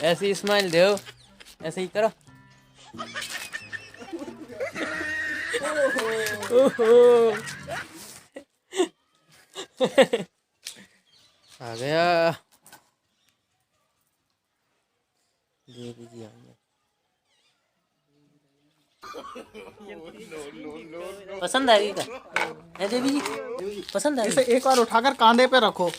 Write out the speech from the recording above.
ऐसी स्माइल दो, ऐसे ही करो। ओहो आ गया। दे दीजिए। पसंद आ गई क्या? है देवी जी, पसंद आ गई? इसे एक बार उठाकर कांधे पे रखो।